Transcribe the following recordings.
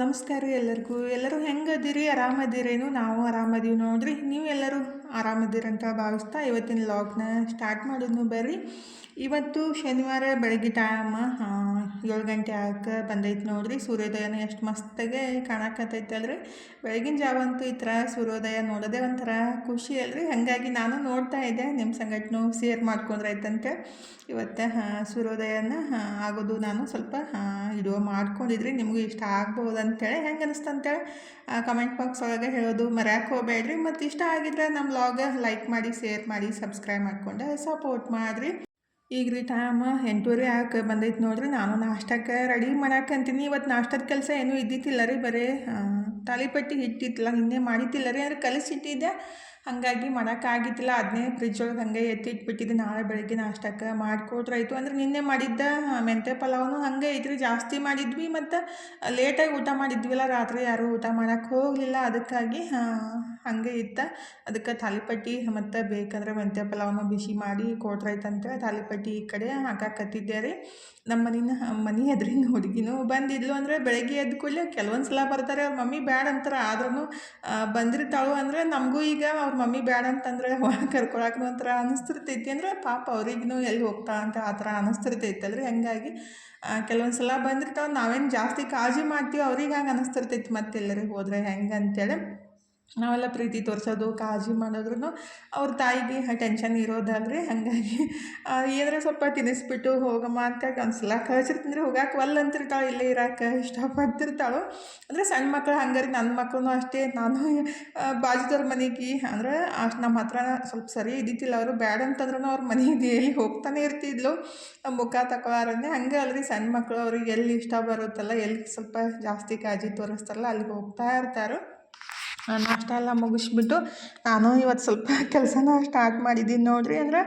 ನಮಸ್ಕಾರ ರೀ ಎಲ್ಲರಿಗೂ. ಎಲ್ಲರೂ ಹೆಂಗದಿರಿ? ಆರಾಮದಿರೇನು? ನಾವು ಆರಾಮದೀವಿ ನೋಡ್ರಿ. ನೀವು ಎಲ್ಲರೂ ಆರಾಮದಿರಂತ ಭಾವಿಸ್ತಾ ಇವತ್ತಿನ ವ್ಲಾಗ್ನ ಸ್ಟಾರ್ಟ್ ಮಾಡೋದು ಬರ್ರಿ. ಇವತ್ತು ಶನಿವಾರ ಬೆಳಗ್ಗೆ ಟೈಮ್ 7 ಗಂಟೆ ಆಗಕ್ಕೆ ಬಂದೈತೆ ನೋಡ್ರಿ. ಸೂರ್ಯೋದಯನ ಎಷ್ಟು ಮಸ್ತಾಗೆ ಕಾಣಕತ್ತೈತಲ್ರಿ. ಬೆಳಗಿನ ಜಾವ ಅಂತೂ ಈ ಥರ ಸೂರ್ಯೋದಯ ನೋಡೋದೇ ಒಂಥರ ಖುಷಿ ಅಲ್ರಿ. ಹಾಗಾಗಿ ನಾನು ನೋಡ್ತಾ ಇದ್ದೆ, ನಿಮ್ಮ ಸಂಗಟನೂ ಶೇರ್ ಮಾಡ್ಕೊಂಡ್ರಾಯ್ತಂತೆ. ಇವತ್ತು ಸೂರ್ಯೋದಯನ ಆಗೋದು ನಾನು ಸ್ವಲ್ಪ ವಿಡಿಯೋ ಮಾಡ್ಕೊಂಡಿದ್ರಿ. ನಿಮಗೂ ಇಷ್ಟ ಆಗ್ಬೋದು ಅಂತೇಳಿ. ಹೆಂಗೆ ಅನಿಸ್ತು ಅಂತೇಳಿ ಕಮೆಂಟ್ ಬಾಕ್ಸ್ ಒಳಗೆ ಹೇಳೋದು ಮರ್ಯಾಕೆ ಹೋಗಬೇಡ್ರಿ. ಮತ್ತು ಇಷ್ಟ ಆಗಿದ್ರೆ ನಮ್ಮ ವ್ಲಾಗ್ ಲೈಕ್ ಮಾಡಿ, ಶೇರ್ ಮಾಡಿ, ಸಬ್ಸ್ಕ್ರೈಬ್ ಮಾಡ್ಕೊಂಡು ಸಪೋರ್ಟ್ ಮಾಡಿರಿ. ಈಗ ರೀ ಟೈಮ್ 8:30 ಆಗಕ್ಕೆ ಬಂದೈತೆ ನೋಡ್ರಿ. ನಾನು ನಾಷ್ಟಕ್ಕೆ ರೆಡಿ ಮಾಡಾಕಂತೀನಿ. ಇವತ್ತು ನಾಷ್ಟದ ಕೆಲಸ ಏನೂ ಇದ್ದಿತ್ತಿಲ್ಲ ರೀ. ಬರೀ ತಾಲಿಪಟ್ಟಿ ಹಿಟ್ಟಿತ್ತಲ್ಲ, ನಿನ್ನೆ ಮಾಡಿದ್ದಿಲ್ಲ ರೀ. ಅಂದರೆ ಕಲಿಸಿಟ್ಟಿದ್ದೆ, ಹಾಗಾಗಿ ಮಾಡೋಕ್ಕಾಗಿತ್ತಿಲ್ಲ. ಅದನ್ನೇ ಫ್ರಿಜ್ ಒಳಗೆ ಹಾಗೆ ಎತ್ತಿಟ್ಬಿಟ್ಟಿದ್ದೆ. ನಾಳೆ ಬೆಳಗ್ಗೆ ನಾಷ್ಟಕ್ಕೆ ಮಾಡಿಕೊಟ್ರಾಯ್ತು. ಅಂದರೆ ನಿನ್ನೆ ಮಾಡಿದ್ದ ಮೆಂತ್ಯ ಪಲಾವನು ಹಾಗೆ ಐತ್ರಿ. ಜಾಸ್ತಿ ಮಾಡಿದ್ವಿ ಮತ್ತು ಲೇಟಾಗಿ ಊಟ ಮಾಡಿದ್ವಿಲ್ಲ. ರಾತ್ರಿ ಯಾರೂ ಊಟ ಮಾಡೋಕ್ಕೆ ಹೋಗಲಿಲ್ಲ. ಅದಕ್ಕಾಗಿ ಹಾಗೆ ಇತ್ತು. ಅದಕ್ಕೆ ತಾಲಿಪಟ್ಟಿ ಮತ್ತು ಬೇಕಂದ್ರೆ ಮೆಂತ್ಯ ಪಲಾವನ್ನ ಬಿಸಿ ಮಾಡಿ ಕೊಟ್ರಾಯ್ತಂತೇಳಿ ತಾಲಿಪಟ್ಟಿ ಈ ಕಡೆ ಹಾಕಾಕತ್ತಿದ್ದೆ ರೀ. ನಮ್ಮ ಮನೆ ಎದುರಿನ ಹುಡುಗಿನೂ ಬಂದಿದ್ಲು. ಅಂದರೆ ಬೆಳಗ್ಗೆ ಎದ್ದ ಕೂಡಲೇ ಕೆಲವೊಂದು ಸಲ ಬರ್ತಾರೆ, ಅವ್ರ ಮಮ್ಮಿ ಬ್ಯಾಡ ಅಂತಾರೆ. ಆದ್ರೂ ಬಂದಿರ್ತಾಳು. ಅಂದರೆ ನಮಗೂ ಈಗ ಅವ್ರ ಮಮ್ಮಿ ಬ್ಯಾಡ ಅಂತಂದರೆ ಕರ್ಕೊಳಕ್ಕೂ ಒಂಥರ ಅನ್ನಿಸ್ತಿರ್ತೈತಿ. ಅಂದರೆ ಪಾಪ ಅವ್ರಿಗೂ ಎಲ್ಲಿ ಹೋಗ್ತಾ ಅಂತ ಆ ಥರ ಅನ್ನಿಸ್ತಿರ್ತೈತಲ್ರಿ. ಹಾಗಾಗಿ ಕೆಲವೊಂದು ಸಲ ಬಂದಿರ್ತಾವೆ. ನಾವೇನು ಜಾಸ್ತಿ ಕಾಳಜಿ ಮಾಡ್ತೀವಿ, ಅವ್ರಿಗೆ ಹಂಗೆ ಅನ್ನಿಸ್ತಿರ್ತೈತಿ ಮತ್ತೆ ಎಲ್ಲರಿಗೆ ಹೋದರೆ ಹೆಂಗೆ ಅಂತೇಳಿ. ನಾವೆಲ್ಲ ಪ್ರೀತಿ ತೋರಿಸೋದು, ಕಾಳಜಿ ಮಾಡೋದ್ರೂ ಅವ್ರ ತಾಯಿಗೆ ಟೆನ್ಷನ್ ಇರೋದಲ್ರಿ. ಹಾಗಾಗಿ ಏನಾರ ಸ್ವಲ್ಪ ತಿನ್ನಿಸ್ಬಿಟ್ಟು ಹೋಗಮ್ಮ ಅಂತ ಒಂದು ಸಲ ಕಳಿಸಿರ್ತೀನಿ. ಹೋಗಕ್ಕೆ ಒಲ್ಲೆ ಅಂತಿರ್ತಾಳೆ, ಇಲ್ಲೇ ಇರೋಕೆ ಇಷ್ಟಪಡ್ತಿರ್ತಾಳು. ಅಂದರೆ ಸಣ್ಣ ಮಕ್ಳು ಹಂಗಾರಿ. ನನ್ನ ಮಕ್ಕಳು ಅಷ್ಟೇ. ನಾನು ಬಾಜುದವ್ರ ಮನೆಗೆ ಅಂದರೆ ಅಷ್ಟು ನಮ್ಮ ಹತ್ರ ಸ್ವಲ್ಪ ಸರಿ ಇದ್ದಿತ್ತಿಲ್ಲ. ಅವರು ಬ್ಯಾಡ ಅಂತಂದ್ರೂ ಅವ್ರ ಮನೆಗೆ ಎಲ್ಲಿ ಹೋಗ್ತಾನೆ ಇರ್ತಿದ್ಲು ಮುಖ ತಗೊಳಾರನ್ನೇ. ಹಂಗೆ ಅಲ್ರಿ ಸಣ್ಣ ಮಕ್ಕಳು, ಅವ್ರಿಗೆ ಎಲ್ಲಿ ಇಷ್ಟ ಬರುತ್ತಲ್ಲ, ಎಲ್ಲಿ ಸ್ವಲ್ಪ ಜಾಸ್ತಿ ಕಾಳಜಿ ತೋರಿಸ್ತಾರಲ್ಲ ಅಲ್ಲಿಗೆ ಹೋಗ್ತಾ ಇರ್ತಾರೆ. ನಾಷ್ಟ ಎಲ್ಲ ಮುಗಿಸ್ಬಿಟ್ಟು ನಾನು ಇವತ್ತು ಸ್ವಲ್ಪ ಕೆಲಸನ ಸ್ಟಾರ್ಟ್ ಮಾಡಿದ್ದೀನಿ ನೋಡಿರಿ. ಅಂದರೆ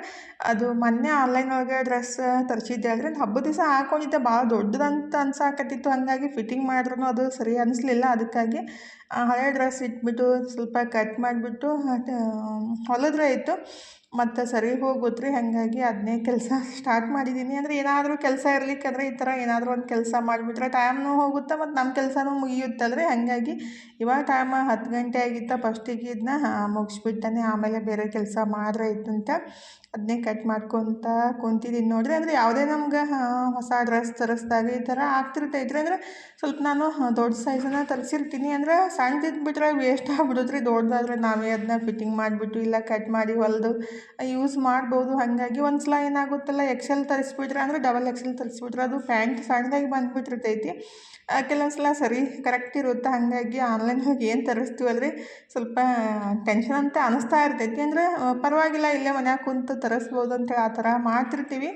ಅದು ಮೊನ್ನೆ ಆನ್ಲೈನ್ ಒಳಗೆ ಡ್ರೆಸ್ ತರಿಸಿದ್ದೆ ಅಲ್ರಿ. ಹಬ್ಬದ ದಿವಸ ಹಾಕ್ಕೊಂಡಿದ್ದೆ, ಭಾಳ ದೊಡ್ಡದಂತ ಅನ್ಸಾಕತ್ತಿತ್ತು. ಹಾಗಾಗಿ ಫಿಟ್ಟಿಂಗ್ ಮಾಡಿದ್ರೂ ಅದು ಸರಿ ಅನ್ನಿಸ್ಲಿಲ್ಲ. ಅದಕ್ಕಾಗಿ ಹಳೆ ಡ್ರೆಸ್ ಇಟ್ಬಿಟ್ಟು ಸ್ವಲ್ಪ ಕಟ್ ಮಾಡಿಬಿಟ್ಟು ಹೊಲಿದ್ರೆ ಆಯಿತು, ಮತ್ತು ಸರಿ ಹೋಗುತ್ತೆ ರೀ. ಹಾಗಾಗಿ ಅದನ್ನೇ ಕೆಲಸ ಸ್ಟಾರ್ಟ್ ಮಾಡಿದ್ದೀನಿ. ಅಂದರೆ ಏನಾದರೂ ಕೆಲಸ ಇರಲಿಕ್ಕಂದ್ರೆ ಈ ಥರ ಏನಾದರೂ ಒಂದು ಕೆಲಸ ಮಾಡಿಬಿಟ್ರೆ ಟೈಮ್ನೂ ಹೋಗುತ್ತೆ ಮತ್ತು ನಮ್ಮ ಕೆಲಸನೂ ಮುಗಿಯುತ್ತಲ್ರಿ. ಹಾಗಾಗಿ ಇವಾಗ ಟೈಮ್ 10 ಗಂಟೆ ಆಗಿತ್ತು. ಫಸ್ಟಿಗೆ ಇದನ್ನ ಮುಗಿಸ್ಬಿಡ್ತಾನೆ, ಆಮೇಲೆ ಬೇರೆ ಕೆಲಸ ಮಾಡ್ರೆ ಆಯ್ತಂತ ಅದನ್ನೇ ಕಟ್ ಮಾಡ್ಕೊತ ಕುಂತಿದ್ದೀನಿ ನೋಡಿರಿ. ಅಂದರೆ ಯಾವುದೇ ನಮ್ಗೆ ಹೊಸ ಡ್ರೆಸ್ ತರಿಸ್ದಾಗ ಈ ಥರ ಆಗ್ತಿರ್ತೈತ್ರಿ. ಅಂದರೆ ಸ್ವಲ್ಪ ನಾನು ದೊಡ್ಡ ಸೈಜನ್ನು ತರಿಸಿರ್ತೀನಿ. ಅಂದರೆ ಸಣ್ಣದಿದ್ದು ಬಿಟ್ರೆ ವೇಸ್ಟ್ ಆಗ್ಬಿಡುತ್ತೆ. ದೊಡ್ಡದಾದ್ರೆ ನಾವೇ ಅದನ್ನ ಫಿಟ್ಟಿಂಗ್ ಮಾಡಿಬಿಟ್ಟು ಇಲ್ಲ ಕಟ್ ಮಾಡಿ ಹೊಲಿದು ಯೂಸ್ ಮಾಡ್ಬೋದು. ಹಾಗಾಗಿ ಒಂದು ಸಲ ಏನಾಗುತ್ತಲ್ಲ, ಎಕ್ಸೆಲ್ ತರಿಸ್ಬಿಟ್ರೆ ಅಂದರೆ ಡಬಲ್ ಎಕ್ಸೆಲ್ ತರಿಸ್ಬಿಟ್ರೆ ಅದು ಪ್ಯಾಂಟ್ ಸಣ್ಣದಾಗಿ ಬಂದುಬಿಟ್ಟಿರ್ತೈತಿ. ಕೆಲವೊಂದು ಸಲ ಸರಿ ಕರೆಕ್ಟ್ ಇರುತ್ತೆ. ಹಾಗಾಗಿ ಆನ್ಲೈನ್ಗೆ ಏನು ತರಿಸ್ತೀವಲ್ರಿ ಸ್ವಲ್ಪ ಟೆನ್ಷನ್ ಅಂತ ಅನ್ನಿಸ್ತಾ ಇರ್ತೈತಿ. ಅಂದರೆ ಪರವಾಗಿಲ್ಲ, ಇಲ್ಲೇ ಮನ್ಯಾಗ ಕುಂತು ತರಿಸ್ಬೋದು ಅಂತೇಳಿ ಆ ಥರ ಮಾಡ್ತಿರ್ತೀವಿ.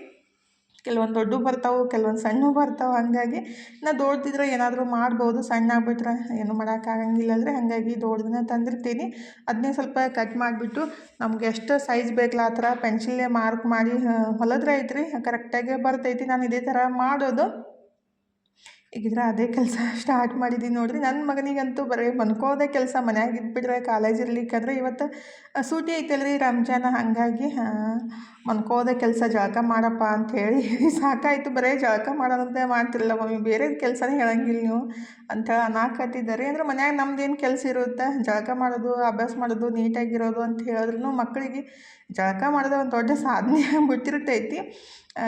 ಕೆಲವೊಂದು ದೊಡ್ಡ ಬರ್ತಾವೆ, ಕೆಲವೊಂದು ಸಣ್ಣ ಬರ್ತಾವೆ. ಹಾಗಾಗಿ ನಾ ದೊಡ್ಡದಿದ್ರೆ ಏನಾದರೂ ಮಾಡ್ಬೋದು, ಸಣ್ಣ ಆಗ್ಬಿಟ್ರೆ ಏನೂ ಮಾಡೋಕ್ಕಾಗಂಗಿಲ್ಲಲ್ರಿ. ಹಾಗಾಗಿ ದೊಡ್ಡದನ್ನ ತಂದಿರ್ತೀನಿ. ಅದನ್ನೇ ಸ್ವಲ್ಪ ಕಟ್ ಮಾಡಿಬಿಟ್ಟು ನಮ್ಗೆ ಎಷ್ಟು ಸೈಜ್ ಬೇಕಲ್ಲ ಆ ಥರ ಪೆನ್ಸಿಲ್ಲೇ ಮಾರ್ಕ್ ಮಾಡಿ ಹೊಲಿದ್ರೆ ಐತ್ರಿ, ಕರೆಕ್ಟಾಗೆ ಬರ್ತೈತಿ. ನಾನು ಇದೇ ಥರ ಮಾಡೋದು. ಈಗಿದ್ರೆ ಅದೇ ಕೆಲಸ ಸ್ಟಾರ್ಟ್ ಮಾಡಿದ್ದೀನಿ ನೋಡಿರಿ. ನನ್ನ ಮಗನಿಗಂತೂ ಬರೀ ಮನ್ಕೋದೇ ಕೆಲಸ. ಮನ್ಯಾಗ ಇದ್ಬಿಟ್ರೆ ಕಾಲೇಜ್ ಇರ್ಲಿಕ್ಕಂದ್ರೆ ಇವತ್ತು ಸೂಟಿ ಐತಲ್ರಿ ರಂಜಾನ. ಹಾಗಾಗಿ ಮನ್ಕೋದೇ ಕೆಲಸ. ಜಳಕ ಮಾಡಪ್ಪ ಅಂಥೇಳಿ ಸಾಕಾಯಿತು. ಬರೀ ಜಳಕ ಮಾಡೋದಂತೆ ಮಾಡ್ತಿರಲ್ಲ ಮಮ್ಮಿ, ಬೇರೆ ಕೆಲಸನೇ ಹೇಳಂಗಿಲ್ಲ ನೀವು ಅಂತ ಅನ್ನಕತ್ತಿದ್ದಾರೆ. ಅಂದರೆ ಮನ್ಯಾಗ ನಮ್ದೇನು ಕೆಲಸ ಇರುತ್ತೆ, ಜಳಕ ಮಾಡೋದು, ಅಭ್ಯಾಸ ಮಾಡೋದು, ನೀಟಾಗಿರೋದು ಅಂತ ಹೇಳಿದ್ರು ಮಕ್ಕಳಿಗೆ ಜಳಕ ಮಾಡೋದು ಒಂದು ದೊಡ್ಡ ಸಾಧನೆ ಬಿಟ್ಟಿರ್ತೈತಿ.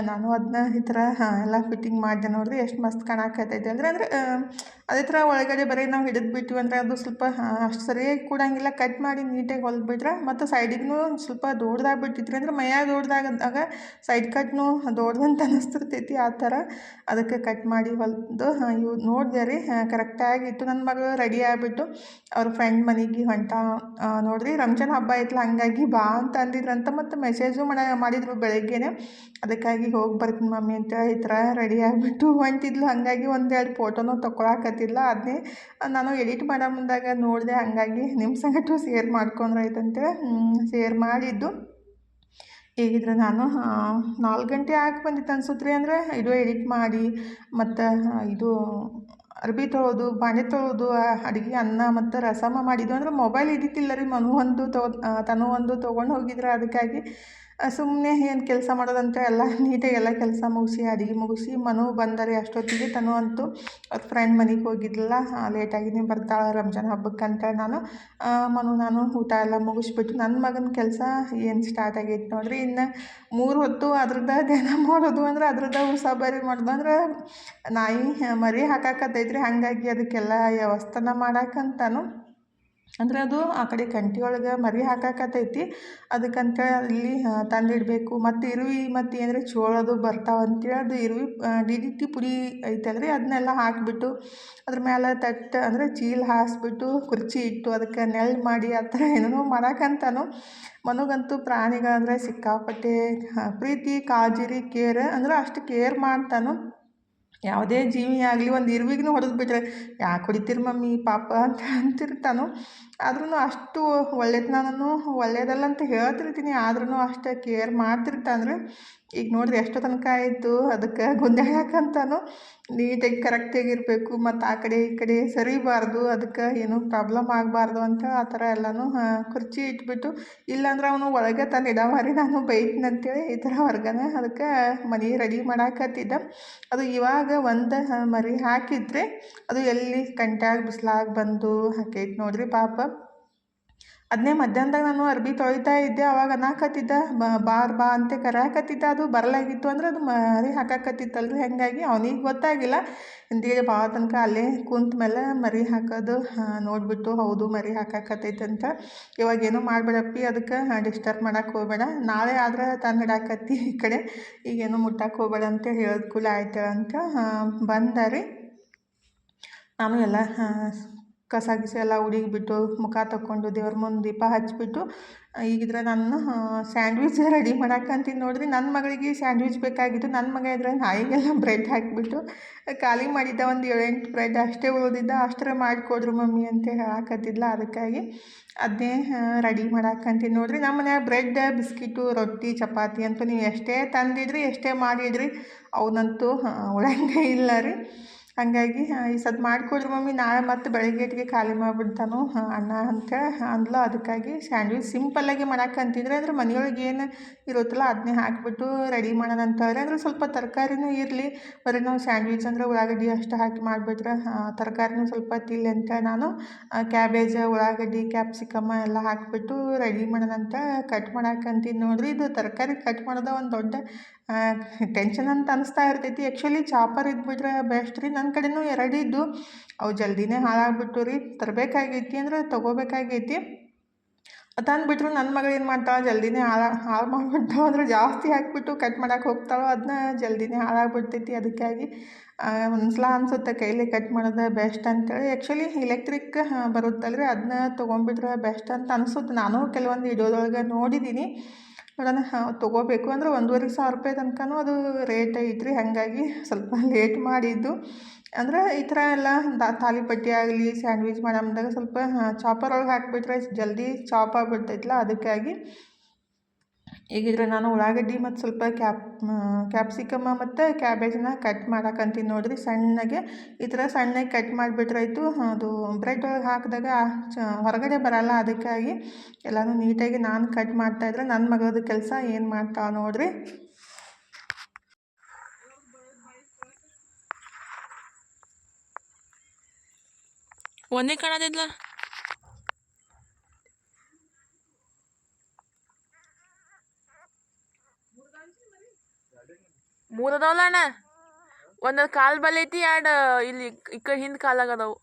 ನಾನು ಅದನ್ನ ಈ ಥರ ಎಲ್ಲ ಫಿಟ್ಟಿಂಗ್ ಮಾಡಿದೆ ನೋಡಿರಿ. ಎಷ್ಟು ಮಸ್ತ್ ಕಾಣಕತ್ತೈತೆ ಅಂದರೆ ಅದೇ ಥರ ಒಳಗಡೆ ಬರೀ ನಾವು ಹಿಡಿದು ಬಿಟ್ಟಿವಿ ಅಂದರೆ ಅದು ಸ್ವಲ್ಪ ಅಷ್ಟು ಸರಿಯಾಗಿ ಕೂಡಂಗಿಲ್ಲ. ಕಟ್ ಮಾಡಿ ನೀಟಾಗಿ ಹೊಲಿದ್ಬಿಟ್ರೆ ಮತ್ತು ಸೈಡಿಗೂ ಸ್ವಲ್ಪ ದೊಡ್ಡದಾಗಿ ಬಿಟ್ಟಿದ್ರಿ. ಅಂದರೆ ಮೈಯಾಗ ದೊಡ್ಡದಾಗಂದಾಗ ಸೈಡ್ ಕಟ್ನು ದೊಡ್ಡದಂತ ಅನ್ನಿಸ್ತಿರ್ತೈತಿ ಆ ಥರ. ಅದಕ್ಕೆ ಕಟ್ ಮಾಡಿ ಹೊಲಿದು ಇವು ನೋಡಿದೆ ರೀ, ಕರೆಕ್ಟಾಗಿತ್ತು. ನನ್ನ ಮಗಳು ರೆಡಿ ಆಗಿಬಿಟ್ಟು ಅವ್ರ ಫ್ರೆಂಡ್ ಮನೆಗೆ ಹೊಂಟ ನೋಡಿರಿ. ರಂಜಾನ್ ಹಬ್ಬ ಐತಲ್ಲ, ಹಾಗಾಗಿ ಬಾ ಅಂತ ಅಂದಿದ್ರಂತ. ಮತ್ತು ಮೆಸೇಜು ಮಾಡಿದ್ರು ಬೆಳಗ್ಗೆನೆ. ಅದಕ್ಕಾಗಿ ಹೋಗಿ ಬರ್ತೀನಿ ಮಮ್ಮಿ ಅಂತೇಳಿ ಈ ಥರ ರೆಡಿ ಆಗಿಬಿಟ್ಟು ಹೊಂಟಿದ್ಲು. ಹಾಗಾಗಿ ಒಂದೆರಡು ಫೋಟೋನೂ ತೊಗೊಳಕತ್ತಿಲ್ಲ. ಅದನ್ನೇ ನಾನು ಎಡಿಟ್ ಮಾಡೋ ಮುಂದಾಗ ನೋಡಿದೆ. ಹಾಗಾಗಿ ನಿಮ್ಮ ಸಂಗಟು ಶೇರ್ ಮಾಡ್ಕೊಂಡ್ರೆ ಆಯ್ತಂತೇಳಿ ಶೇರ್ ಮಾಡಿದ್ದು. ಹೇಗಿದ್ರೆ ನಾನು 4 ಗಂಟೆ ಆಗಿ ಬಂದಿತ್ತು ಅನ್ಸುತ್ತೆ ರೀ. ಅಂದರೆ ಇದು ಎಡಿಟ್ ಮಾಡಿ ಮತ್ತು ಇದು ಅರ್ಬಿ ತೊಳೋದು, ಬಾಂಡೆ ತೊಳೋದು, ಅಡುಗೆ ಅನ್ನ ಮತ್ತು ರಸಮ ಮಾಡಿದ್ದು. ಅಂದರೆ ಮೊಬೈಲ್ ಇದ್ದಿತ್ತಿಲ್ಲ ರೀ. ತನು ಒಂದು ತೊಗೊಂಡು ಹೋಗಿದ್ರೆ ಅದಕ್ಕಾಗಿ ಸುಮ್ಮನೆ ಏನು ಕೆಲಸ ಮಾಡೋದಂತ ಎಲ್ಲ ನೀಟಾಗಿ ಎಲ್ಲ ಕೆಲಸ ಮುಗಿಸಿ ಅಡುಗೆ ಮುಗಿಸಿ ಮನು ಬಂದರೆ ಅಷ್ಟೊತ್ತಿಗೆ ತನು ಅಂತೂ ಅವ್ರ ಫ್ರೆಂಡ್ ಮನೆಗೆ ಹೋಗಿದ್ಲಲ್ಲ, ಲೇಟಾಗಿನೇ ಬರ್ತಾಳೆ ರಂಜಾನ್ ಹಬ್ಬಕ್ಕಂತ ನಾನು ನಾನು ಊಟ ಎಲ್ಲ ಮುಗಿಸ್ಬಿಟ್ಟು ನನ್ನ ಮಗನ ಕೆಲಸ ಏನು ಸ್ಟಾರ್ಟ್ ಆಗೈತೆ ನೋಡ್ರಿ. ಇನ್ನು 3 ಹೊತ್ತು ಅದ್ರದ್ದು ಧ್ಯಾನ ಮಾಡೋದು ಅಂದ್ರೆ ಅದ್ರದ್ದು ಉಸಾಬರಿ ಮಾಡೋದು ಅಂದ್ರೆ ನಾಯಿ ಮರಿ ಹಾಕಾಕತ್ತೈತ್ರಿ. ಹಾಗಾಗಿ ಅದಕ್ಕೆಲ್ಲ ವ್ಯವಸ್ಥೆನ ಮಾಡಾಕಂತಾನು ಅಂದರೆ ಅದು ಆ ಕಡೆ ಕಂಟಿ ಒಳಗೆ ಮರಿ ಹಾಕಾಕತ್ತೈತಿ. ಅದಕ್ಕಂತ ಇಲ್ಲಿ ತಂದಿಡಬೇಕು. ಮತ್ತು ಇರುವೆ ಮತ್ತು ಏನಂದರೆ ಚೋಳದು ಬರ್ತಾವಂತೇಳಿ ಅದು ಇರುವೆ DDT ಪುಡಿ ಐತಲ್ರಿ, ಅದನ್ನೆಲ್ಲ ಹಾಕಿಬಿಟ್ಟು ಅದ್ರ ಮೇಲೆ ತಟ್ಟೆ ಅಂದರೆ ಚೀಲ ಹಾಸಿಬಿಟ್ಟು ಕುರ್ಚಿ ಇಟ್ಟು ಅದಕ್ಕೆ ನೆರಳು ಮಾಡಿ ಆ ಥರ ಏನೇನೋ ಮಾಡಾಕಂತಾನು. ಮನಗಂತೂ ಪ್ರಾಣಿಗಳಂದರೆ ಸಿಕ್ಕಾಪಟ್ಟೆ ಪ್ರೀತಿ, ಕಾಳಜಿ, ಕೇರ್ ಅಂದ್ರೆ ಅಷ್ಟು ಕೇರ್ ಮಾಡ್ತಾನು. ಯಾವುದೇ ಜೀವಿ ಆಗಲಿ ಒಂದು ಇರುವಿಗೂ ಹೊಡೆದು ಬಿಟ್ಟರೆ ಯಾಕೆ ಹೊಡಿತೀರಿ ಮಮ್ಮಿ ಪಾಪ ಅಂತ ಅಂತಿರ್ತಾನು. ಆದ್ರೂ ಅಷ್ಟು ಒಳ್ಳೆತನನೂ ಒಳ್ಳೆಯದಲ್ಲ ಅಂತ ಹೇಳ್ತಿರ್ತೀನಿ, ಆದ್ರೂ ಅಷ್ಟು ಕೇರ್ ಮಾಡ್ತಿರ್ತಾನೆ. ಈಗ ನೋಡಿರಿ ಎಷ್ಟು ತನಕ ಆಯಿತು ಅದಕ್ಕೆ ಗುಂಡ್ಯಾಕಂತಾನು ನೀಟಾಗಿ ಕರೆಕ್ಟಾಗಿರಬೇಕು ಮತ್ತು ಆ ಕಡೆ ಈ ಕಡೆ ಸರಿಬಾರ್ದು, ಅದಕ್ಕೆ ಏನೂ ಪ್ರಾಬ್ಲಮ್ ಆಗಬಾರ್ದು ಅಂತ ಆ ಥರ ಎಲ್ಲನೂ ಕುರ್ಚಿ ಇಟ್ಬಿಟ್ಟು, ಇಲ್ಲಾಂದ್ರೆ ಅವನು ಒಳಗೆ ತಂದು ಇಡಮಾರಿ ನಾನು ಬೈತೀನಿ ಅಂತೇಳಿ ಈ ಥರ ಹೊರ್ಗನೆ ಅದಕ್ಕೆ ಮನೆ ರೆಡಿ ಮಾಡಾಕತ್ತಿದ್ದ. ಅದು ಇವಾಗ ಒಂದು ಮರಿ ಹಾಕಿದ್ರೆ ಅದು ಎಲ್ಲಿ ಕಂಟ್ಯಾಗ ಬಿಸ್ಲಾಗ ಬಂದು ಹಾಕೈತೆ ನೋಡ್ರಿ ಪಾಪ. ಅದನ್ನೇ ಮಧ್ಯಾಹ್ನದಾಗ ನಾನು ಅರ್ಬಿ ತೊಳಿತಾ ಇದ್ದೆ, ಅವಾಗ ಅನ್ನಕತ್ತಿದ್ದ ಬಾ ಅಂತ ಕರೆಯಾಕತ್ತಿದ್ದ. ಅದು ಬರಲಾಗಿತ್ತು ಅಂದ್ರೆ ಅದು ಮರಿ ಹಾಕಾಕತ್ತಿತ್ತಲ್ರಿ, ಹಾಗಾಗಿ ಅವನಿಗೆ ಗೊತ್ತಾಗಿಲ್ಲ. ಹಿಂದಿಗೆ ಭಾಳ ತನಕ ಅಲ್ಲೇ ಕುಂತ ಮೇಲೆ ಮರಿ ಹಾಕೋದು ನೋಡಿಬಿಟ್ಟು ಹೌದು ಮರಿ ಹಾಕಾಕತ್ತೈತಂತ, ಇವಾಗೇನು ಮಾಡಬೇಡಪ್ಪಿ ಅದಕ್ಕೆ ಡಿಸ್ಟರ್ಬ್ ಮಾಡಕ್ಕೆ ಹೋಗಬೇಡ, ನಾಳೆ ಆದ್ರೆ ತಂದಿಡಾಕತ್ತಿ ಈ ಕಡೆ, ಈಗೇನು ಮುಟ್ಟಕ್ಕೆ ಹೋಗಬೇಡ ಅಂತ ಹೇಳಿದ ಕೂಲ ಆಯ್ತು ಅಂತ ಬಂದ ನಾನು ಎಲ್ಲ ಕಸ ಗಿಸ ಎಲ್ಲ ಹುಡುಗಿಬಿಟ್ಟು ಮುಖ ತಕ್ಕೊಂಡು ದೇವ್ರ ಮುಂದೆ ದೀಪ ಹಚ್ಚಿಬಿಟ್ಟು ಈಗಿದ್ರೆ ನಾನು ಸ್ಯಾಂಡ್ವಿಚ್ ರೆಡಿ ಮಾಡಾಕಂತೀನಿ ನೋಡ್ರಿ. ನನ್ನ ಮಗಳಿಗೆ ಸ್ಯಾಂಡ್ವಿಚ್ ಬೇಕಾಗಿತ್ತು. ನನ್ನ ಮಗ ಇದ್ರೆ ನಾಯಿಗೆಲ್ಲ ಬ್ರೆಡ್ ಹಾಕಿಬಿಟ್ಟು ಖಾಲಿ ಮಾಡಿದ್ದ, ಒಂದು 7-8 ಬ್ರೆಡ್ ಅಷ್ಟೇ ಉಳಿದಿದ್ದ, ಅಷ್ಟರ ಮಾಡಿಕೊಡ್ರು ಮಮ್ಮಿ ಅಂತ ಹೇಳಾಕತ್ತಿದ್ಲ. ಅದಕ್ಕಾಗಿ ಅದನ್ನೇ ರೆಡಿ ಮಾಡಾಕಂತೀನಿ ನೋಡ್ರಿ. ನಮ್ಮ ಮನ್ಯಾಗ ಬ್ರೆಡ್, ಬಿಸ್ಕಿಟು, ರೊಟ್ಟಿ, ಚಪಾತಿ ಅಂತೂ ನೀವು ಎಷ್ಟೇ ತಂದಿದ್ರಿ ಎಷ್ಟೇ ಮಾಡಿದ್ರಿ ಅವನಂತೂ ಉಳಂಗೆ ಇಲ್ಲ ರೀ. ಹಾಗಾಗಿ ಈ ಸದ್ ಮಾಡಿಕೊಡ್ರಿ ಮಮ್ಮಿ, ನಾಳೆ ಮತ್ತು ಬೆಳಗ್ಗೆಟಿಗೆ ಖಾಲಿ ಮಾಡಿಬಿಡ್ತಾನು ಅಣ್ಣ ಅಂತ ಅಂದ್ಲು. ಅದಕ್ಕಾಗಿ ಸ್ಯಾಂಡ್ವಿಚ್ ಸಿಂಪಲ್ಲಾಗಿ ಮಾಡಾಕಂತಿದ್ರೆ ಅಂದ್ರೆ ಮನೆಯೊಳಗೆ ಏನು ಇರುತ್ತಲ್ಲ ಅದನ್ನೇ ಹಾಕಿಬಿಟ್ಟು ರೆಡಿ ಮಾಡೋಣ ಅಂತಂದರೆ ಅಂದರೆ ಸ್ವಲ್ಪ ತರಕಾರಿನೂ ಇರಲಿ. ಬರೀ ನಾವು ಸ್ಯಾಂಡ್ವಿಚ್ ಅಂದರೆ ಉಳ್ಳಾಗಡ್ಡಿ ಅಷ್ಟು ಹಾಕಿ ಮಾಡಿಬಿಟ್ರೆ ತರಕಾರಿನೂ ಸ್ವಲ್ಪ ತಿಲ್ಲಿ ಅಂತ ನಾನು ಕ್ಯಾಬೇಜ್, ಉಳ್ಳಾಗಡ್ಡಿ, ಕ್ಯಾಪ್ಸಿಕಮ್ಮ ಎಲ್ಲ ಹಾಕಿಬಿಟ್ಟು ರೆಡಿ ಮಾಡೋಣ ಅಂತ ಕಟ್ ಮಾಡಾಕಂತೀನಿ ನೋಡ್ರಿ. ಇದು ತರಕಾರಿ ಕಟ್ ಮಾಡೋದು ಒಂದು ದೊಡ್ಡ ಟೆನ್ಷನ್ ಅಂತ ಅನಿಸ್ತಾ ಇರ್ತೈತಿ. ಆ್ಯಕ್ಚುಲಿ ಚಾಪರ್ ಇದ್ಬಿಟ್ರೆ ಬೆಸ್ಟ್ ರೀ. ನನ್ನ ಕಡೆನೂ 2 ಇದ್ದು ಅವು ಜಲ್ದಿನೇ ಹಾಳಾಗ್ಬಿಟ್ಟು ರೀ. ತರಬೇಕಾಗೈತಿ ಅಂದ್ರೆ ತೊಗೋಬೇಕಾಗೈತಿ, ತಂದುಬಿಟ್ರು ನನ್ನ ಮಗಳು ಏನು ಮಾಡ್ತಾಳೆ ಜಲ್ದಿನೇ ಹಾಳು ಮಾಡಿಬಿಡ್ತಾಳೆ. ಅಂದ್ರೆ ಜಾಸ್ತಿ ಹಾಕಿಬಿಟ್ಟು ಕಟ್ ಮಾಡೋಕೆ ಹೋಗ್ತಾಳೋ ಅದನ್ನ ಜಲ್ದಿನೇ ಹಾಳಾಗ್ಬಿಡ್ತೈತಿ. ಅದಕ್ಕಾಗಿ ಒಂದ್ಸಲ ಅನಿಸುತ್ತೆ ಕೈಲಿ ಕಟ್ ಮಾಡೋದು ಬೆಸ್ಟ್ ಅಂತೇಳಿ. ಆ್ಯಕ್ಚುಲಿ ಎಲೆಕ್ಟ್ರಿಕ್ ಬರುತ್ತಲ್ರಿ, ಅದನ್ನ ತೊಗೊಂಡ್ಬಿಟ್ರೆ ಬೆಸ್ಟ್ ಅಂತ ಅನಿಸುತ್ತೆ. ನಾನು ಕೆಲವೊಂದು ವಿಡಿಯೋದೊಳಗೆ ನೋಡಿದ್ದೀನಿ. ನೋಡೋಣ ತೊಗೋಬೇಕು ಅಂದ್ರೆ 1,500 ರೂಪಾಯಿ ತನಕನೂ ಅದು ರೇಟ್ ಐತ್ರಿ. ಹಾಗಾಗಿ ಸ್ವಲ್ಪ ಲೇಟ್ ಮಾಡಿದ್ದು ಅಂದ್ರೆ ಈ ಥರ ಎಲ್ಲ ತಾಲಿಪಟ್ಟಿ ಆಗಲಿ ಸ್ಯಾಂಡ್ವಿಚ್ ಮಾಡಮ್ದಾಗ ಸ್ವಲ್ಪ ಚಾಪರ್ ಒಳಗೆ ಹಾಕಿಬಿಟ್ರೆ ಜಲ್ದಿ ಚಾಪ್ ಆಗಿಬಿಡ್ತೈತಲ್ಲ. ಅದಕ್ಕಾಗಿ ಈಗಿದ್ರೆ ನಾನು ಉಳ್ಳಾಗಡ್ಡಿ ಮತ್ತು ಸ್ವಲ್ಪ ಕ್ಯಾಪ್ಸಿಕಮ್ಮ ಮತ್ತು ಕ್ಯಾಬೇಜನ್ನ ಕಟ್ ಮಾಡಾಕಂತೀನಿ ನೋಡ್ರಿ. ಸಣ್ಣಗೆ ಈ ಥರ ಸಣ್ಣಗೆ ಕಟ್ ಮಾಡಿಬಿಟ್ರಾಯ್ತು. ಅದು ಬ್ರೆಡ್ ಒಳಗೆ ಹಾಕಿದಾಗ ಹೊರಗಡೆ ಬರಲ್ಲ. ಅದಕ್ಕಾಗಿ ಎಲ್ಲನೂ ನೀಟಾಗಿ ನಾನು ಕಟ್ ಮಾಡ್ತಾಯಿದ್ರೆ ನನ್ನ ಮಗಳದು ಕೆಲಸ ಏನು ಮಾಡ್ತಾಳೆ ನೋಡ್ರಿ. ಒಂದೇ ಕಾಣದಿದ್ಲ ಮೂರು ಅದಾವಲ್ಲ ಅಣ್ಣ, ಒಂದು ಕಾಲು ಬಲ್ ಐತಿ, 2 ಇಲ್ಲಿ ಈ ಕಡೆ ಹಿಂದೆ ಕಾಲಾಗದವು.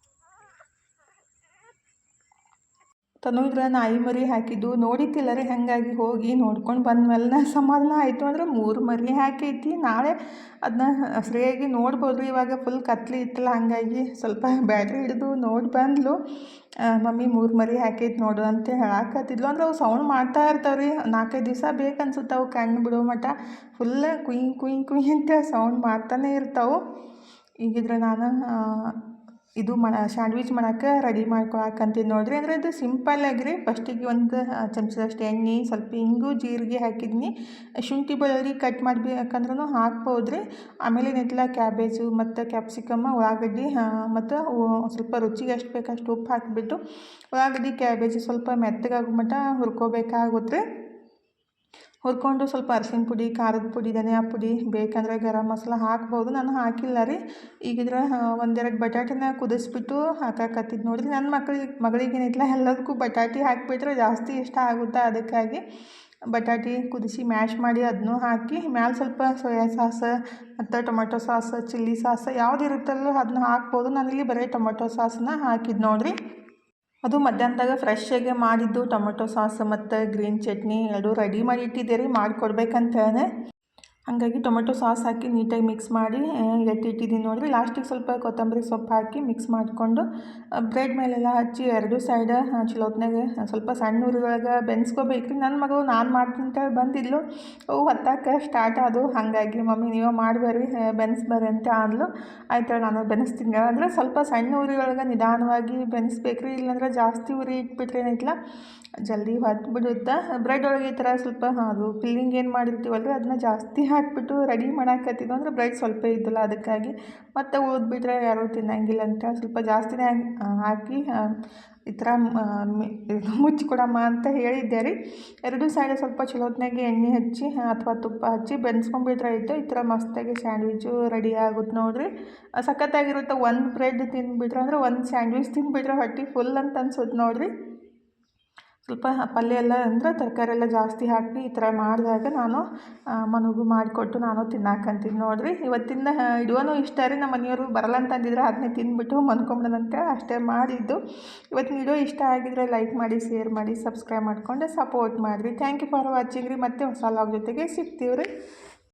ತನುದ್ರ ನಾಯಿ ಮರಿ ಹಾಕಿದ್ದು ನೋಡಿತ್ತಿಲ್ಲ ರೀ. ಹಾಗಾಗಿ ಹೋಗಿ ನೋಡ್ಕೊಂಡು ಬಂದ್ಮೇಲೆ ಸಮಾಧಾನ ಆಯಿತು. ಅಂದ್ರೆ 3 ಮರಿ ಹಾಕೈತಿ. ನಾಳೆ ಅದನ್ನ ಸರಿಯಾಗಿ ನೋಡ್ಬೋದು ರೀ. ಇವಾಗ ಫುಲ್ ಕತ್ಲಿ ಇತ್ತಲ್ಲ, ಹಾಗಾಗಿ ಸ್ವಲ್ಪ ಬ್ಯಾಟ್ರಿ ಹಿಡಿದು ನೋಡಿ ಬಂದ್ಲು. ಮಮ್ಮಿ 3 ಮರಿ ಹಾಕೈತಿ ನೋಡು ಅಂತ ಹೇಳಾಕತ್ತಿದ್ಲು. ಅಂದ್ರೆ ಅವು ಸೌಂಡ್ ಮಾಡ್ತಾ ಇರ್ತಾವೆ ರೀ. 4-5 ದಿವಸ ಬೇಕನ್ಸುತ್ತೆ ಅವು ಕಣ್ಣು ಬಿಡೋ ಮಟ್ಟ ಫುಲ್ ಕುಯ್ ಕುಯ್ ಕುಯ್ ಅಂತ ಸೌಂಡ್ ಮಾಡ್ತಾನೆ ಇರ್ತಾವೆ. ಈಗಿದ್ರೆ ನಾನು ಇದು ಸ್ಯಾಂಡ್ವಿಚ್ ಮಾಡೋಕೆ ರೆಡಿ ಮಾಡ್ಕೊಳಕಂತೀನಿ ನೋಡ್ರಿ. ಅಂದರೆ ಇದು ಸಿಂಪಲ್ಲಾಗಿ ರೀ. ಫಸ್ಟಿಗೆ ಒಂದು ಚಮಚದಷ್ಟು ಎಣ್ಣೆ, ಸ್ವಲ್ಪ ಇಂಗು, ಜೀರಿಗೆ ಹಾಕಿದ್ನಿ. ಶುಂಠಿ ಬೆಳ್ಳುಳ್ಳಿ ಕಟ್ ಮಾಡಬೇಕಂದ್ರೂ ಹಾಕ್ಬೋದು ರೀ. ಆಮೇಲೆ ಏನೈತಿಲ್ಲ ಕ್ಯಾಬೇಜು ಮತ್ತು ಕ್ಯಾಪ್ಸಿಕಮ್ಮ, ಉಳ್ಳಾಗಡ್ಡಿ ಮತ್ತು ಸ್ವಲ್ಪ ರುಚಿಗೆ ಎಷ್ಟು ಬೇಕು ಅಷ್ಟು ಉಪ್ಪು ಹಾಕಿಬಿಟ್ಟು ಉಳ್ಳಾಗಡ್ಡಿ ಕ್ಯಾಬೇಜು ಸ್ವಲ್ಪ ಮೆತ್ತಗಾಗೋ ಮಟ್ಟ ಹುರ್ಕೋಬೇಕಾಗುತ್ತೆ. ಹುರ್ಕೊಂಡು ಸ್ವಲ್ಪ ಅರಿಶಿನ ಪುಡಿ, ಖಾರದ ಪುಡಿ, ಧನಿಯಾ ಪುಡಿ, ಬೇಕಂದರೆ ಗರಂ ಮಸಾಲ ಹಾಕ್ಬೋದು. ನಾನು ಹಾಕಿಲ್ಲ ರೀ. ಈಗಿದ್ರೆ ಒಂದೆರಡು ಬಟಾಟಿನ ಕುದಿಸ್ಬಿಟ್ಟು ಹಾಕಾಕತ್ತಿದ್ದು ನೋಡಿರಿ. ನನ್ನ ಮಗಳಿಗೇನಿಲ್ಲ ಎಲ್ಲದಕ್ಕೂ ಬಟಾಟಿ ಹಾಕಿಬಿಟ್ರೆ ಜಾಸ್ತಿ ಇಷ್ಟ ಆಗುತ್ತೆ. ಅದಕ್ಕಾಗಿ ಬಟಾಟಿ ಕುದಿಸಿ ಮ್ಯಾಶ್ ಮಾಡಿ ಅದನ್ನೂ ಹಾಕಿ ಮ್ಯಾಲೆ ಸ್ವಲ್ಪ ಸೋಯಾ ಸಾಸ್ ಮತ್ತು ಟೊಮೆಟೊ ಸಾಸ್, ಚಿಲ್ಲಿ ಸಾಸ್ ಯಾವ್ದು ಇರುತ್ತಲ್ಲೋ ಅದನ್ನ ಹಾಕ್ಬೋದು. ನಾನಿಲ್ಲಿ ಬರೀ ಟೊಮೆಟೊ ಸಾಸನ್ನ ಹಾಕಿದ್ದು ನೋಡಿರಿ. ಅದು ಮಧ್ಯಾಹ್ನದಾಗ ಫ್ರೆಶ್ಶಾಗೆ ಮಾಡಿದ್ದು ಟೊಮೆಟೊ ಸಾಸ್ ಮತ್ತು ಗ್ರೀನ್ ಚಟ್ನಿ ಎರಡೂ ರೆಡಿ ಮಾಡಿ ಇಟ್ಟಿದ್ದೆ ರೀ, ಮಾಡಿಕೊಡ್ಬೇಕಂತೇಳಿ. ಹಾಗಾಗಿ ಟೊಮೆಟೊ ಸಾಸ್ ಹಾಕಿ ನೀಟಾಗಿ ಮಿಕ್ಸ್ ಮಾಡಿ ಎತ್ತಿಟ್ಟಿದ್ದೀನಿ ನೋಡಿರಿ. ಲಾಸ್ಟಿಗೆ ಸ್ವಲ್ಪ ಕೊತ್ತಂಬರಿ ಸೊಪ್ಪು ಹಾಕಿ ಮಿಕ್ಸ್ ಮಾಡಿಕೊಂಡು ಬ್ರೆಡ್ ಮೇಲೆಲ್ಲ ಹಚ್ಚಿ ಎರಡೂ ಸೈಡ್ ಚಲೋತ್ನಾಗೆ ಸ್ವಲ್ಪ ಸಣ್ಣ ಉರಿಯೊಳಗೆ ಬೆನ್ಸ್ಕೋಬೇಕು ರೀ. ನನ್ನ ಮಗಳು ನಾನು ಮಾಡ್ತೀನಿ ಅಂತೇಳಿ ಬಂದಿದ್ಲು, ಅವು ಹೊತ್ತಕ್ಕೆ ಸ್ಟಾರ್ಟ್ ಆದವು. ಹಾಗಾಗಿ ಮಮ್ಮಿ ನೀವೇ ಮಾಡಬೇಡ್ರಿ, ಬೆನ್ಸ್ಬರ್ರಿ ಅಂತ ಅಂದ್ಲು. ಆಯ್ತು ನಾನು ಬೆನೆಸ್ತೀನಿ ಅಂದರೆ ಸ್ವಲ್ಪ ಸಣ್ಣ ಉರಿಯೊಳಗೆ ನಿಧಾನವಾಗಿ ಬೆನೆಸ್ಬೇಕು ರೀ. ಇಲ್ಲಾಂದ್ರೆ ಜಾಸ್ತಿ ಉರಿ ಇಟ್ಬಿಟ್ರೆ ಏನೈತಲ್ಲ ಜಲ್ದಿ ಹೊತ್ತು ಬಿಡುತ್ತೆ. ಬ್ರೆಡ್ ಒಳಗೆ ಈ ಥರ ಸ್ವಲ್ಪ ಅದು ಫಿಲ್ಲಿಂಗ್ ಏನು ಮಾಡಿರ್ತೀವಲ್ಲ ರೀ ಅದನ್ನ ಜಾಸ್ತಿ ಹಾಕಿಬಿಟ್ಟು ರೆಡಿ ಮಾಡಾಕತ್ತಿದ್ದು ಅಂದರೆ ಬ್ರೆಡ್ ಸ್ವಲ್ಪ ಇದ್ದಲ್ಲ, ಅದಕ್ಕಾಗಿ ಮತ್ತು ಉಳಿದ್ಬಿಟ್ರೆ ಯಾರೂ ತಿನ್ನಂಗಿಲ್ಲ ಅಂತ ಸ್ವಲ್ಪ ಜಾಸ್ತಿನೇ ಹಾಕಿ ಈ ಥರ ಮುಚ್ಚಿಕೊಡಮ್ಮ ಅಂತ ಹೇಳಿದ್ದೆ ರೀ. ಎರಡೂ ಸೈಡ್ ಸ್ವಲ್ಪ ಚಲೋತ್ನಾಗೆ ಎಣ್ಣೆ ಹಚ್ಚಿ ಅಥವಾ ತುಪ್ಪ ಹಚ್ಚಿ ಬೆನ್ಸ್ಕೊಂಡ್ಬಿಟ್ರೆ ಆಯಿತು. ಈ ಥರ ಮಸ್ತಾಗಿ ಸ್ಯಾಂಡ್ವಿಚ್ಚು ರೆಡಿ ಆಗುತ್ತೆ ನೋಡಿರಿ. ಸಖತ್ತಾಗಿರುತ್ತೆ. ಒಂದು ಬ್ರೆಡ್ ತಿಂದುಬಿಟ್ರೆ ಅಂದರೆ ಒಂದು ಸ್ಯಾಂಡ್ವಿಚ್ ತಿಂದುಬಿಟ್ರೆ ಹೊಟ್ಟೆ ಫುಲ್ ಅಂತ ಅನ್ಸುತ್ತೆ ನೋಡಿರಿ. ಸ್ವಲ್ಪ ಪಲ್ಯ ಎಲ್ಲ ಅಂದರೆ ತರಕಾರಿ ಎಲ್ಲ ಜಾಸ್ತಿ ಹಾಕಿ ಈ ಥರ ಮಾಡಿದಾಗ ನಾನು ಮನಗೂ ಮಾಡಿಕೊಟ್ಟು ನಾನು ತಿನ್ನಾಕಂತೀನಿ ನೋಡಿರಿ. ಇವತ್ತಿನ ವಿಡಿಯೋನೂ ಇಷ್ಟ ರೀ. ನಮ್ಮ ಮನೆಯವರು ಬರಲ್ಲ ಅಂತಂದಿದ್ರೆ ಅದನ್ನೇ ತಿಂದುಬಿಟ್ಟು ಮನ್ಕೊಂಬಿಡೋದಂತೆ ಅಷ್ಟೇ ಮಾಡಿದ್ದು. ಇವತ್ತಿನ ವಿಡಿಯೋ ಇಷ್ಟ ಆಗಿದ್ರೆ ಲೈಕ್ ಮಾಡಿ, ಶೇರ್ ಮಾಡಿ, ಸಬ್ಸ್ಕ್ರೈಬ್ ಮಾಡಿಕೊಂಡು ಸಪೋರ್ಟ್ ಮಾಡಿರಿ. ಥ್ಯಾಂಕ್ ಯು ಫಾರ್ ವಾಚಿಂಗ್ ರೀ. ಮತ್ತೆ ಹೊಸ ಲಾಗ್ ಜೊತೆಗೆ ಸಿಗ್ತೀವಿ ರೀ.